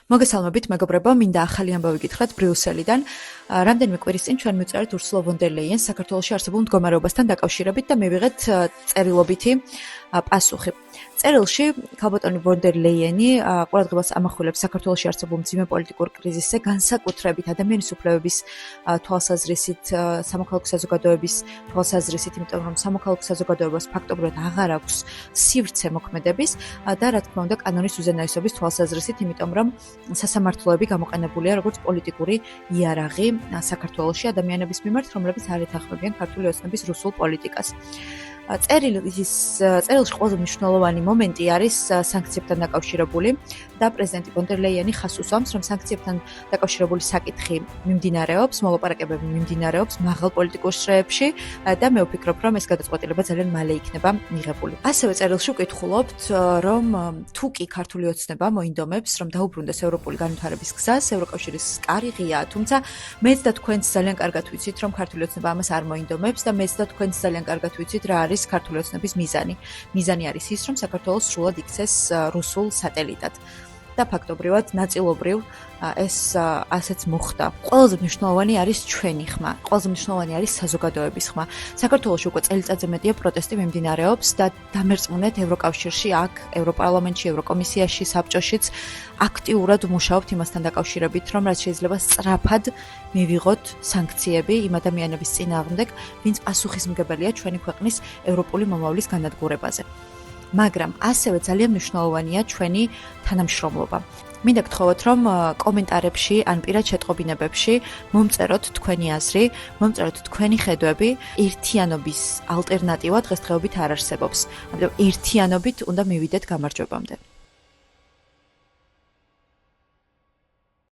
მოგესალმებით, მეგობრებო, მინდა ახალი ამბავი გითხრათ ბრიუსელიდან. რამდენიმე კვირის წინ ჩვენ მივწერეთ Ursula von der Leyen საქართველოში არსებულ მდგომარეობასთან დაკავშირებით და მივიღეთ წერილობითი პასუხი. წერილში ქალბატონი von der Leyen-ი ყურადღებას ამახვილებს საქართველოში არსებულ მძიმე პოლიტიკურ კრიზისზე, განსაკუთრებით ადამიანის უფლებების თვალსაზრისით, სამოქალაქო საზოგადოების თვალსაზრისით, იმიტომ რომ სამოქალაქო საზოგადოებას ფაქტობრივად აღარ აქვს სივრცე მოქმედების და რა თქმა უნდა კანონის უზენაესობის თვალსაზრისით, იმიტომ რომ სასამართლოები გამოყენებულია როგორც პოლიტიკური იარაღი საქართველოში ადამიანების მიმართ, რომლებიც არ ეთანხმებიან ქართული ოცნების რუსულ პოლიტიკას. წერილში ყველაზე მნიშვნელოვანი მომენტი არის სანქციებთან დაკავშირებული და პრეზიდენტი von der Leyen-ი ხაზს უსვამს, რომ სანქციებთან დაკავშირებული საკითხი მიმდინარეობს, მოლაპარაკებები მიმდინარეობს მაღალ პოლიტიკურ შრეებში და მე ვფიქრობ, რომ ეს გადაწყვეტილება ძალიან მალე იქნება მიღებული. ასევე წერილში ვკითხულობთ, რომ თუ კი ქართული ოცნება მოინდომებს, რომ დაუბრუნდეს ევროპული განვითარების გზას, ევროკავშირის კარი ღიაა, თუმცა მეც და თქვენც ძალიან კარგად ვიცით, რომ ქართული ოცნება ამას არ მოინდომებს და მეც და თქვენც ძალიან კარგად ვიცით, რა არის ქართული ოცნების მიზანი. მიზანი არის ის, რომ საქართველოს სრულად იქცეს რუსულ სატელიტად. და ფაქტობრივად ნაწილობრივ ეს ასეც მოხდა. ყველაზე მნიშვნელოვანი არის ჩვენი ხმა, ყველაზე მნიშვნელოვანი არის საზოგადოების ხმა. საქართველოში უკვე წელიწადზე მეტია პროტესტი მიმდინარეობს და დამერწმუნეთ ევროკავშირში, აქ ევროპარლამენტში, ევროკომისიაში, საბჭოშიც აქტიურად ვმუშაობთ იმასთან დაკავშირებით, რომ რაც შეიძლება სწრაფად მივიღოთ სანქციები იმ ადამიანების წინააღმდეგ, ვინც პასუხისმგებელია ჩვენი ქვეყნის ევროპული მომავლის განადგურებაზე. მაგრამ ასევე ძალიან მნიშვნელოვანია ჩვენი თანამშრომლობა. მინდა გთხოვოთ, რომ კომენტარებში ან პირად შეტყობინებებში მომწეროთ თქვენი აზრი, მომწეროთ თქვენი ხედვები. ერთიანობის ალტერნატივა დღესდღეობით არ არსებობს. ამიტომ ერთიანობით უნდა მივიდეთ გამარჯვებამდე.